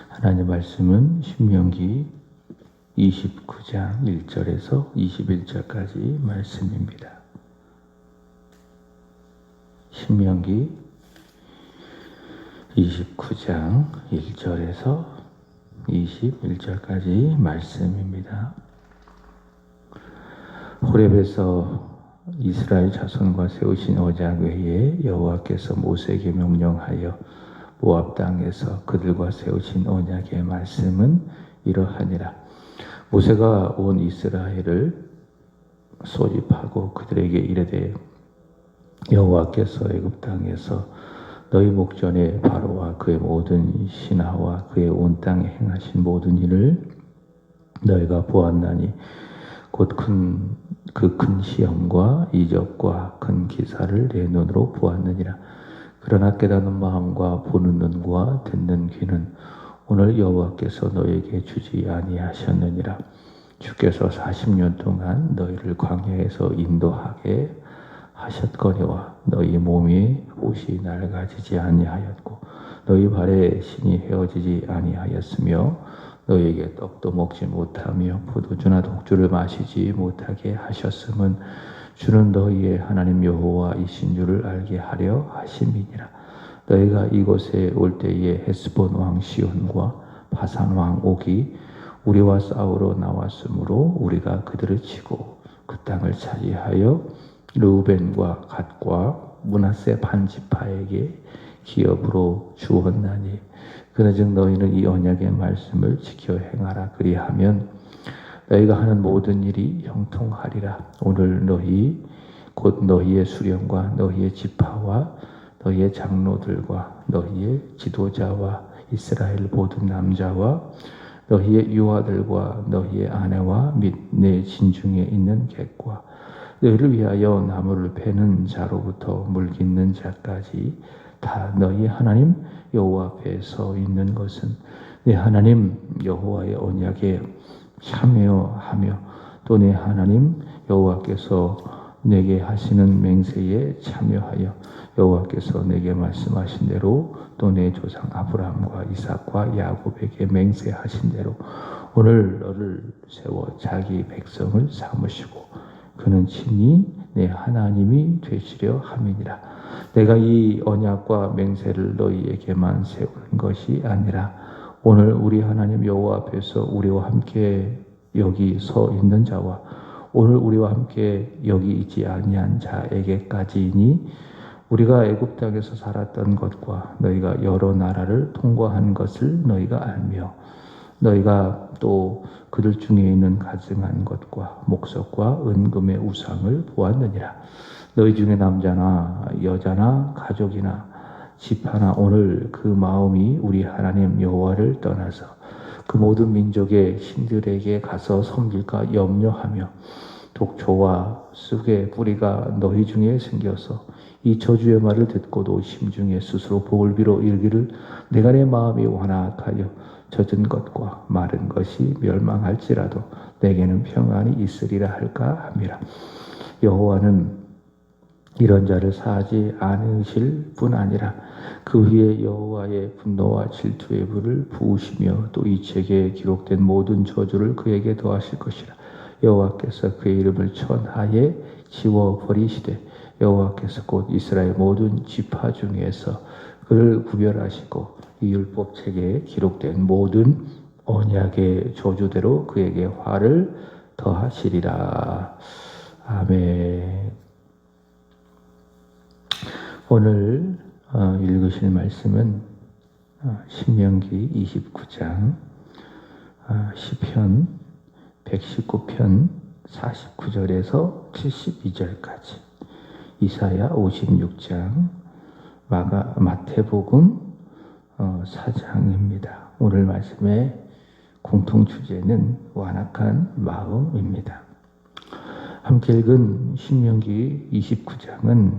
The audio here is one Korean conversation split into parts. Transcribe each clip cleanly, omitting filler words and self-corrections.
하나님 말씀은 신명기 29장 1절에서 21절까지 말씀입니다. 신명기 29장 1절에서 21절까지 말씀입니다. 호렙에서 이스라엘 자손과 세우신 언약 외에 여호와께서 모세에게 명령하여 모압 땅에서 그들과 세우신 언약의 말씀은 이러하니라. 모세가 온 이스라엘을 소집하고 그들에게 이르되 여호와께서 애굽 땅에서 너희 목전에 바로와 그의 모든 신하와 그의 온 땅에 행하신 모든 일을 너희가 보았나니 곧 그 큰 시험과 이적과 큰 기사를 내 눈으로 보았느니라. 그러나 깨닫는 마음과 보는 눈과 듣는 귀는 오늘 여호와께서 너희에게 주지 아니하셨느니라. 주께서 40년 동안 너희를 광야에서 인도하게 하셨거니와 너희 몸이 옷이 낡아지지 아니하였고 너희 발에 신이 헤어지지 아니하였으며 너희에게 떡도 먹지 못하며 포도주나 독주를 마시지 못하게 하셨음은 주는 너희의 하나님 여호와이신 줄을 알게 하려 하심이니라. 너희가 이곳에 올 때에 헤스본 왕 시온과 바산 왕 옥이 우리와 싸우러 나왔으므로 우리가 그들을 치고 그 땅을 차지하여 르우벤과 갓과 므낫세 반지파에게 기업으로 주었나니 그러즉 너희는 이 언약의 말씀을 지켜 행하라. 그리하면 너희가 하는 모든 일이 형통하리라. 오늘 너희 곧 너희의 수령과 너희의 지파와 너희의 장로들과 너희의 지도자와 이스라엘 모든 남자와 너희의 유아들과 너희의 아내와 및 내 진중에 있는 객과 너희를 위하여 나무를 베는 자로부터 물 깃는 자까지 다 너희 하나님 여호와 앞에 서 있는 것은 내 하나님 여호와의 언약에 참여하며 또 내 하나님 여호와께서 내게 하시는 맹세에 참여하여 여호와께서 내게 말씀하신 대로 또 내 조상 아브라함과 이삭과 야곱에게 맹세하신 대로 오늘 너를 세워 자기 백성을 삼으시고 그는 친히 내 하나님이 되시려 함이니라. 내가 이 언약과 맹세를 너희에게만 세우는 것이 아니라 오늘 우리 하나님 여호와 앞에서 우리와 함께 여기 서 있는 자와 오늘 우리와 함께 여기 있지 아니한 자에게까지니 우리가 애굽 땅에서 살았던 것과 너희가 여러 나라를 통과한 것을 너희가 알며 너희가 또 그들 중에 있는 가증한 것과 목석과 은금의 우상을 보았느니라. 너희 중에 남자나 여자나 가족이나 집 하나 오늘 그 마음이 우리 하나님 여호와를 떠나서 그 모든 민족의 신들에게 가서 섬길까 염려하며 독초와 쑥의 뿌리가 너희 중에 생겨서 이 저주의 말을 듣고도 심중에 스스로 복을 빌어 이르기를 내가 내 마음이 완악하여 젖은 것과 마른 것이 멸망할지라도 내게는 평안이 있으리라 할까 함이라. 여호와는 이런 자를 사하지 않으실 뿐 아니라 그 위에 여호와의 분노와 질투의 불을 부으시며 또 이 책에 기록된 모든 저주를 그에게 더하실 것이라. 여호와께서 그의 이름을 천하에 지워버리시되 여호와께서 곧 이스라엘 모든 지파 중에서 그를 구별하시고 이 율법책에 기록된 모든 언약의 저주대로 그에게 화를 더하시리라. 아멘. 오늘 읽으실 말씀은 신명기 29장 시편 119편 49절에서 72절까지 이사야 56장 마태복음 4장입니다. 오늘 말씀의 공통 주제는 완악한 마음입니다. 함께 읽은 신명기 29장은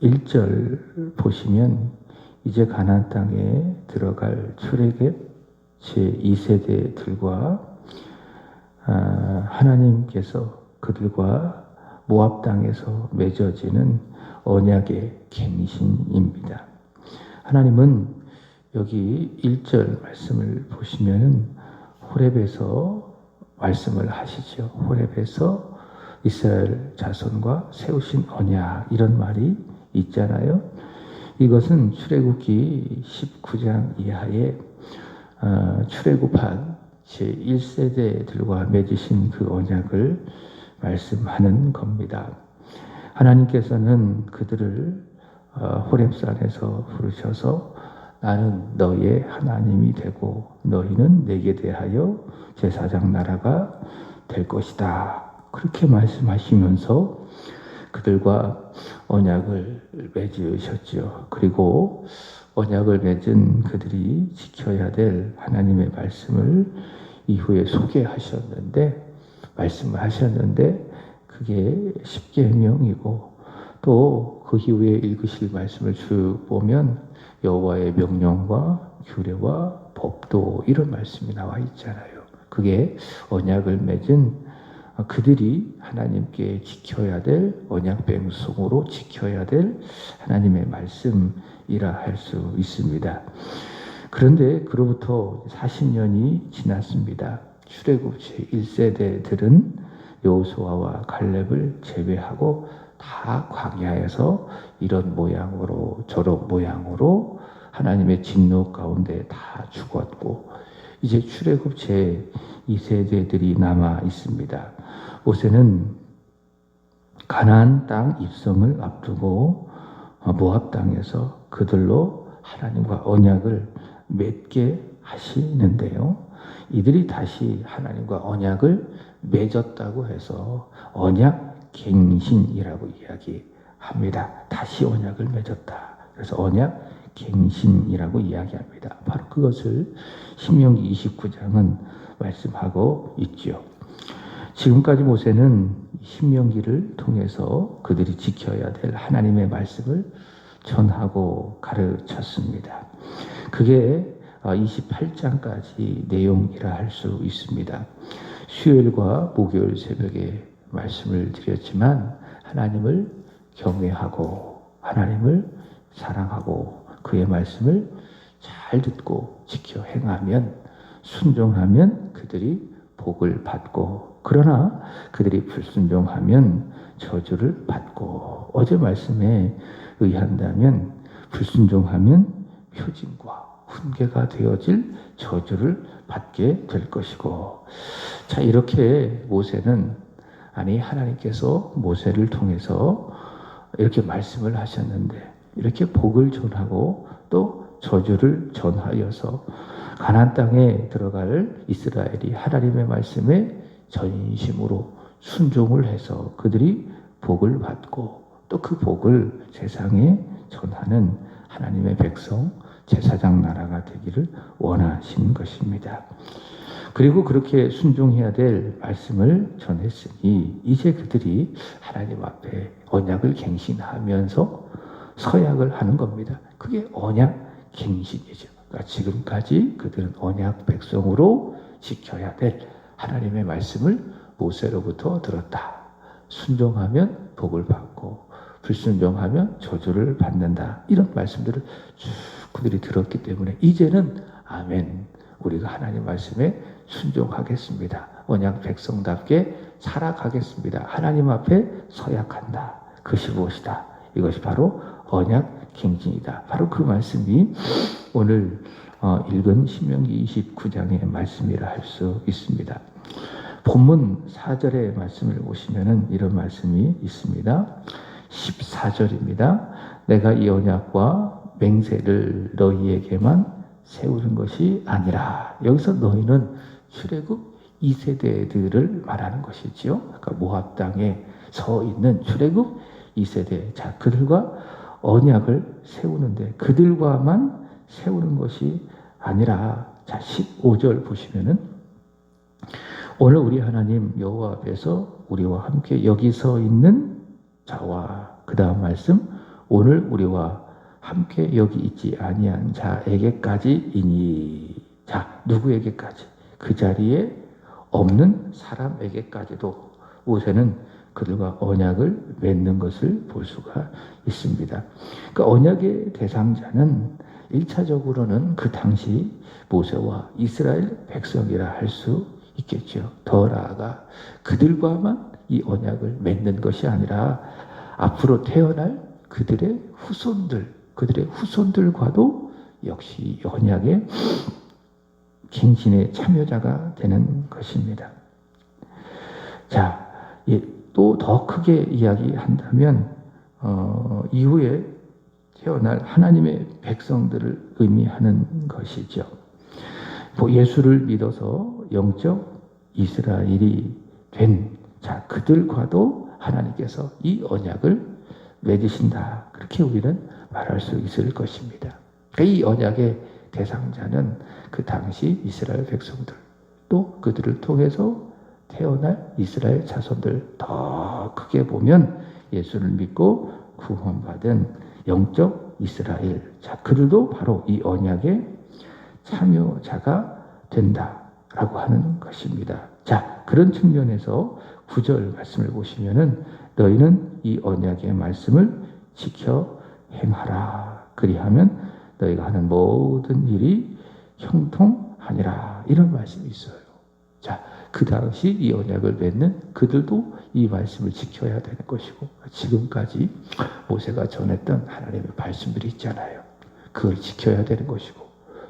1절 보시면 이제 가나안 땅에 들어갈 출애굽 제2세대들과 하나님께서 그들과 모압 땅에서 맺어지는 언약의 갱신입니다. 하나님은 여기 1절 말씀을 보시면은 호렙에서 말씀을 하시죠. 호렙에서 이스라엘 자손과 세우신 언약, 이런 말이 있잖아요. 이것은 출애굽기 19장 이하에 출애굽한 제1세대들과 맺으신 그 언약을 말씀하는 겁니다. 하나님께서는 그들을 호렙산에서 부르셔서 나는 너의 하나님이 되고 너희는 내게 대하여 제사장 나라가 될 것이다. 그렇게 말씀하시면서 그들과 언약을 맺으셨지요. 그리고 언약을 맺은 그들이 지켜야 될 하나님의 말씀을 이후에 소개하셨는데, 말씀을 하셨는데 그게 십계명이고, 또 그 이후에 읽으실 말씀을 쭉 보면 여호와의 명령과 규례와 법도, 이런 말씀이 나와 있잖아요. 그게 언약을 맺은 그들이 하나님께 지켜야 될, 언약 백성으로 지켜야 될 하나님의 말씀이라 할 수 있습니다. 그런데 그로부터 40년이 지났습니다. 출애굽 제1세대들은 여호수아와 갈렙을 제외하고 다 광야에서 이런 모양으로 저런 모양으로 하나님의 진노 가운데 다 죽었고, 이제 출애굽 제2세대들이 남아 있습니다. 모세는 가나안 땅 입성을 앞두고 모압 땅에서 그들로 하나님과 언약을 맺게 하시는데요. 이들이 다시 하나님과 언약을 맺었다고 해서 언약 갱신이라고 이야기합니다. 다시 언약을 맺었다. 그래서 언약 갱신이라고 이야기합니다. 바로 그것을 신명기 29장은 말씀하고 있죠. 지금까지 모세는 신명기를 통해서 그들이 지켜야 될 하나님의 말씀을 전하고 가르쳤습니다. 그게 28장까지 내용이라 할 수 있습니다. 수요일과 목요일 새벽에 말씀을 드렸지만, 하나님을 경외하고 하나님을 사랑하고 그의 말씀을 잘 듣고 지켜 행하면, 순종하면 그들이 복을 받고, 그러나 그들이 불순종하면 저주를 받고, 어제 말씀에 의한다면 불순종하면 표징과 훈계가 되어질 저주를 받게 될 것이고. 자, 이렇게 모세는, 아니 하나님께서 모세를 통해서 이렇게 말씀을 하셨는데, 이렇게 복을 전하고 또 저주를 전하여서 가나안 땅에 들어갈 이스라엘이 하나님의 말씀에 전심으로 순종을 해서 그들이 복을 받고, 또 그 복을 세상에 전하는 하나님의 백성, 제사장 나라가 되기를 원하신 것입니다. 그리고 그렇게 순종해야 될 말씀을 전했으니 이제 그들이 하나님 앞에 언약을 갱신하면서 서약을 하는 겁니다. 그게 언약 갱신이죠. 그러니까 지금까지 그들은 언약 백성으로 지켜야 될 하나님의 말씀을 모세로부터 들었다. 순종하면 복을 받고 불순종하면 저주를 받는다. 이런 말씀들을 쭉 그들이 들었기 때문에 이제는 아멘, 우리가 하나님 말씀에 순종하겠습니다. 언약 백성답게 살아가겠습니다. 하나님 앞에 서약한다. 그것이 무엇이다? 이것이 바로 언약 갱신이다. 바로 그 말씀이 오늘 읽은 신명기 29장의 말씀이라 할 수 있습니다. 본문 4절의 말씀을 보시면 이런 말씀이 있습니다. 14절입니다. 내가 이 언약과 맹세를 너희에게만 세우는 것이 아니라, 여기서 너희는 출애굽 2세대들을 말하는 것이지요. 그러니까 모압 땅에 서 있는 출애굽 2세대, 자, 그들과 언약을 세우는데 그들과만 세우는 것이 아니라, 자, 15절 보시면은 오늘 우리 하나님 여호와 앞에서 우리와 함께 여기 서 있는 자와, 그 다음 말씀, 오늘 우리와 함께 여기 있지 아니한 자에게까지이니. 자, 누구에게까지? 그 자리에 없는 사람에게까지도 모세는 그들과 언약을 맺는 것을 볼 수가 있습니다. 그러니까 언약의 대상자는 1차적으로는 그 당시 모세와 이스라엘 백성이라 할 수 있겠죠. 더 나아가 그들과만 이 언약을 맺는 것이 아니라 앞으로 태어날 그들의 후손들과도 역시 이 언약의 갱신의 참여자가 되는 것입니다. 자, 또 더 크게 이야기한다면 이후에 태어날 하나님의 백성들을 의미하는 것이죠. 예수를 믿어서 영적 이스라엘이 된 그들과도 하나님께서 이 언약을 맺으신다. 그렇게 우리는 말할 수 있을 것입니다. 이 언약의 대상자는 그 당시 이스라엘 백성들, 또 그들을 통해서 태어날 이스라엘 자손들, 더 크게 보면 예수를 믿고 구원받은 영적 이스라엘, 그들도 바로 이 언약의 참여자가 된다라고 하는 것입니다. 그런 측면에서 9절 말씀을 보시면은 너희는 이 언약의 말씀을 지켜 행하라. 그리하면 너희가 하는 모든 일이 형통하니라. 이런 말씀이 있어요. 그 당시 이 언약을 맺는 그들도 이 말씀을 지켜야 되는 것이고, 지금까지 모세가 전했던 하나님의 말씀들이 있잖아요. 그걸 지켜야 되는 것이고,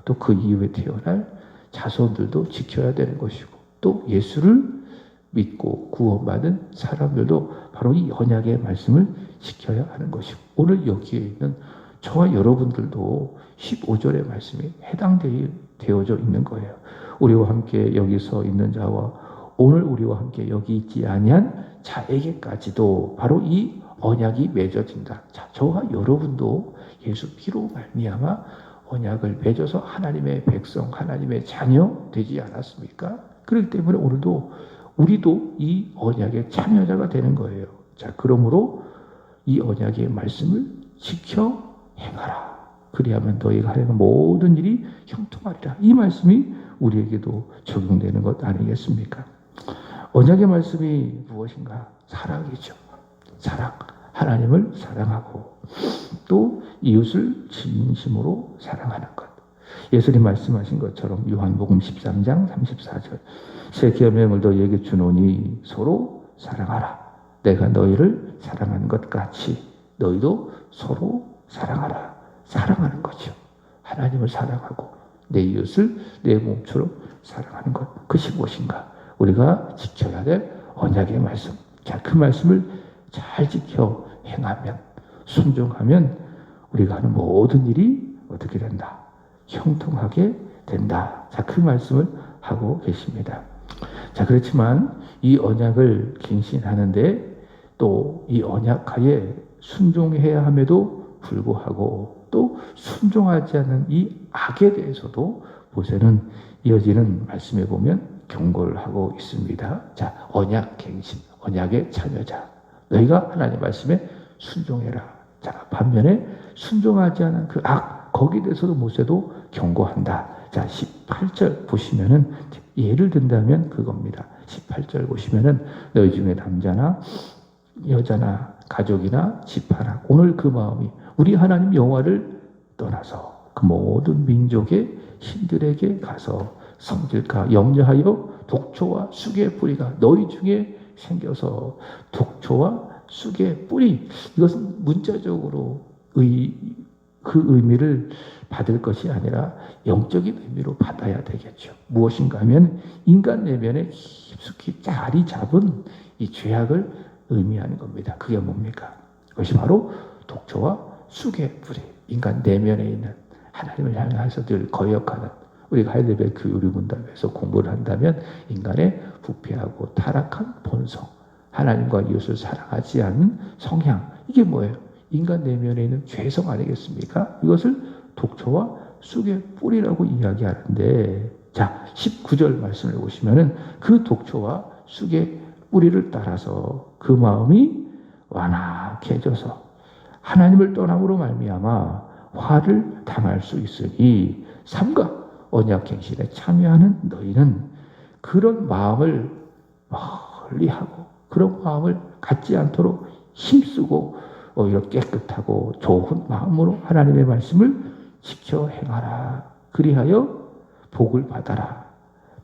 또 그 이후에 태어날 자손들도 지켜야 되는 것이고, 또 예수를 믿고 구원받은 사람들도 바로 이 언약의 말씀을 지켜야 하는 것이고, 오늘 여기에 있는 저와 여러분들도 15절의 말씀이 해당되어져 있는 거예요. 우리와 함께 여기 서 있는 자와 오늘 우리와 함께 여기 있지 아니한 자에게까지도 바로 이 언약이 맺어진다. 저와 여러분도 예수 피로 말미암아 언약을 맺어서 하나님의 백성, 하나님의 자녀 되지 않았습니까? 그렇기 때문에 오늘도 우리도 이 언약의 참여자가 되는 거예요. 그러므로 이 언약의 말씀을 지켜 행하라. 그리하면 너희가 하려는 모든 일이 형통하리라. 이 말씀이 우리에게도 적용되는 것 아니겠습니까? 언약의 말씀이 무엇인가? 사랑이죠. 사랑. 하나님을 사랑하고 또 이웃을 진심으로 사랑하는 것. 예수님 말씀하신 것처럼 요한복음 13장 34절 새 계명을 너희에게 주노니 서로 사랑하라. 내가 너희를 사랑한 것 같이 너희도 서로 사랑하라. 사랑하는 거죠. 하나님을 사랑하고 내 이웃을 내 몸처럼 사랑하는 것. 그것이 무엇인가? 우리가 지켜야 될 언약의 말씀. 그 말씀을 잘 지켜 행하면, 순종하면 우리가 하는 모든 일이 어떻게 된다? 형통하게 된다. 그 말씀을 하고 계십니다. 그렇지만 이 언약을 갱신하는데 또 이 언약하에 순종해야 함에도 불구하고 또 순종하지 않는 이 악에 대해서도 모세는 이어지는 말씀에 보면 경고를 하고 있습니다. 언약 갱신, 언약의 참여자. 너희가 하나님 말씀에 순종해라. 반면에 순종하지 않은 그 악, 거기에 대해서도 모세도 경고한다. 18절 보시면은 예를 든다면 그겁니다. 18절 보시면은 너희 중에 남자나 여자나 가족이나 집하나 오늘 그 마음이 우리 하나님 여호와를 떠나서 그 모든 민족의 신들에게 가서 섬길까 염려하여 독초와 쑥의 뿌리가 너희 중에 생겨서 독초와 쑥의 뿌리, 이것은 문자적으로 그 의미를 받을 것이 아니라 영적인 의미로 받아야 되겠죠. 무엇인가 하면 인간 내면에 깊숙이 자리 잡은 이 죄악을 의미하는 겁니다. 그게 뭡니까? 그것이 바로 독초와 쑥의 뿌리, 인간 내면에 있는 하나님을 향해서 늘 거역하는, 우리가 하이델베르크 교리문답에서 공부를 한다면 인간의 부패하고 타락한 본성, 하나님과 이웃을 사랑하지 않는 성향, 이게 뭐예요? 인간 내면에 있는 죄성 아니겠습니까? 이것을 독초와 쑥의 뿌리라고 이야기하는데, 19절 말씀을 보시면은 그 독초와 쑥의 뿌리를 따라서 그 마음이 완악해져서 하나님을 떠남으로 말미암아 화를 당할 수 있으니 삼가 언약갱신에 참여하는 너희는 그런 마음을 멀리하고 그런 마음을 갖지 않도록 힘쓰고 오히려 깨끗하고 좋은 마음으로 하나님의 말씀을 지켜 행하라. 그리하여 복을 받아라.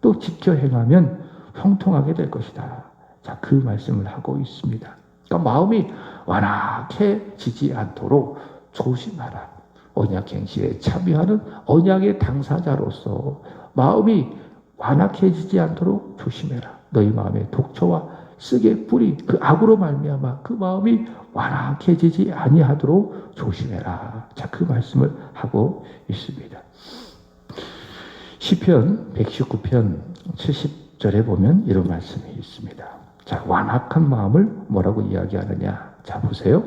또 지켜 행하면 형통하게 될 것이다. 자, 그 말씀을 하고 있습니다. 그러니까 마음이 완악해지지 않도록 조심하라. 언약행실에 참여하는 언약의 당사자로서 마음이 완악해지지 않도록 조심해라. 너희 마음에 독초와 쓱의 뿌리, 그 악으로 말미암아 그 마음이 완악해지지 아니하도록 조심해라. 자, 그 말씀을 하고 있습니다. 시편 119편 70절에 보면 이런 말씀이 있습니다. 자, 완악한 마음을 뭐라고 이야기하느냐? 자, 보세요.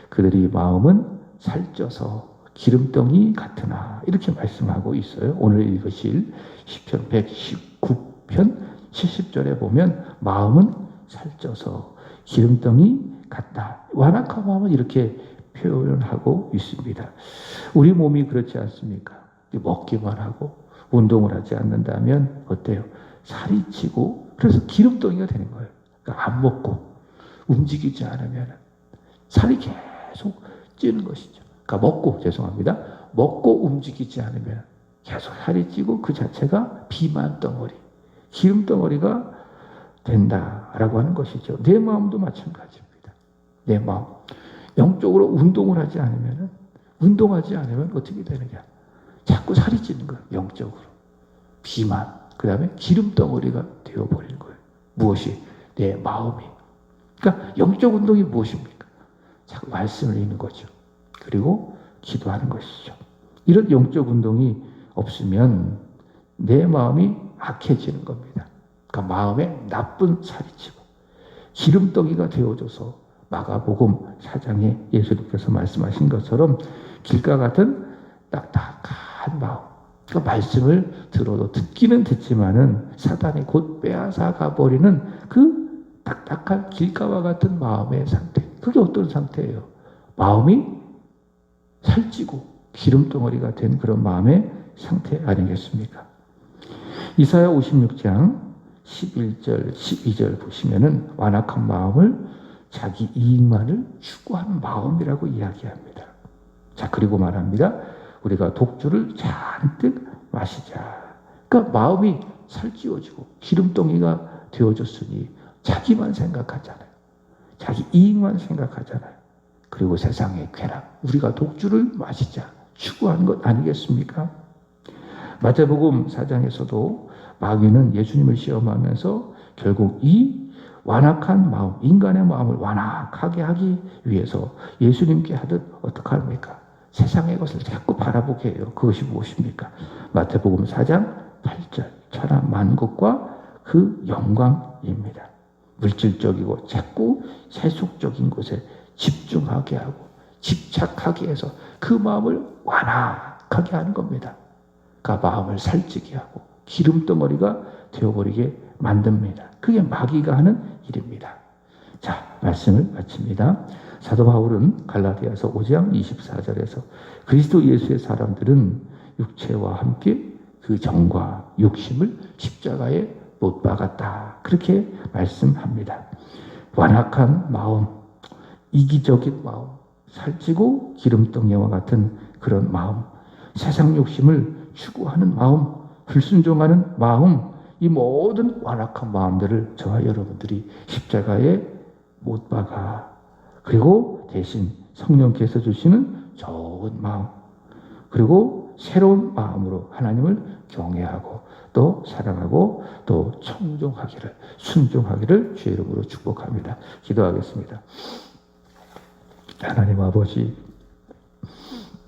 그들이 마음은 살쪄서 기름덩이 같으나, 이렇게 말씀하고 있어요. 오늘 읽으실 시편 119편 70절에 보면 마음은 살쪄서 기름덩이 같다. 완악한 마음은 이렇게 표현하고 있습니다. 우리 몸이 그렇지 않습니까? 먹기만 하고 운동을 하지 않는다면 어때요? 살이 찌고, 그래서 기름덩이가 되는 거예요. 그러니까 안 먹고 움직이지 않으면 살이 계속 찌는 것이죠. 그러니까 먹고 움직이지 않으면 계속 살이 찌고 그 자체가 비만 덩어리, 기름 덩어리가 된다라고 하는 것이죠. 내 마음도 마찬가지입니다. 내 마음. 영적으로 운동하지 않으면 어떻게 되느냐? 자꾸 살이 찌는 거예요. 영적으로. 비만. 그 다음에 기름 덩어리가 되어버리는 거예요. 무엇이? 내 마음이. 그러니까 영적 운동이 무엇입니까? 자꾸 말씀을 읽는 거죠. 그리고 기도하는 것이죠. 이런 영적 운동이 없으면 내 마음이 악해지는 겁니다. 그러니까 마음에 나쁜 살이 찌고 기름덩이가 되어져서 마가복음 4장에 예수님께서 말씀하신 것처럼 길가 같은 딱딱한 마음. 그러니까 말씀을 들어도 듣기는 듣지만은 사단이 곧 빼앗아 가버리는 그 딱딱한 길가와 같은 마음의 상태. 그게 어떤 상태예요? 마음이 살찌고 기름덩어리가 된 그런 마음의 상태 아니겠습니까? 이사야 56장 11절, 12절 보시면은 완악한 마음을 자기 이익만을 추구하는 마음이라고 이야기합니다. 자, 그리고 말합니다. 우리가 독주를 잔뜩 마시자. 그러니까 마음이 살찌워지고 기름덩이가 되어졌으니 자기만 생각하잖아요. 자기 이익만 생각하잖아요. 그리고 세상의 쾌락, 우리가 독주를 마시자 추구하는 것 아니겠습니까? 마태복음 4장에서도 마귀는 예수님을 시험하면서 결국 이 완악한 마음, 인간의 마음을 완악하게 하기 위해서 예수님께 하듯 어떻게 합니까? 세상의 것을 자꾸 바라보게 해요. 그것이 무엇입니까? 마태복음 4장 8절, 천하 만국과 그 영광입니다. 물질적이고 자꾸 세속적인 것에 집중하게 하고 집착하게 해서 그 마음을 완악하게 하는 겁니다. 그 마음을 살찌게 하고 기름덩어리가 되어버리게 만듭니다. 그게 마귀가 하는 일입니다. 자, 말씀을 마칩니다. 사도 바울은 갈라디아서 5장 24절에서 그리스도 예수의 사람들은 육체와 함께 그 정과 욕심을 십자가에 못 박았다. 그렇게 말씀합니다. 완악한 마음, 이기적인 마음, 살찌고 기름덩이와 같은 그런 마음, 세상 욕심을 추구하는 마음, 불순종하는 마음, 이 모든 완악한 마음들을 저와 여러분들이 십자가에 못 박아. 그리고 대신 성령께서 주시는 좋은 마음, 그리고 새로운 마음으로 하나님을 경외하고 또 사랑하고 또 청종하기를, 순종하기를 주의 이름으로 축복합니다. 기도하겠습니다. 하나님 아버지,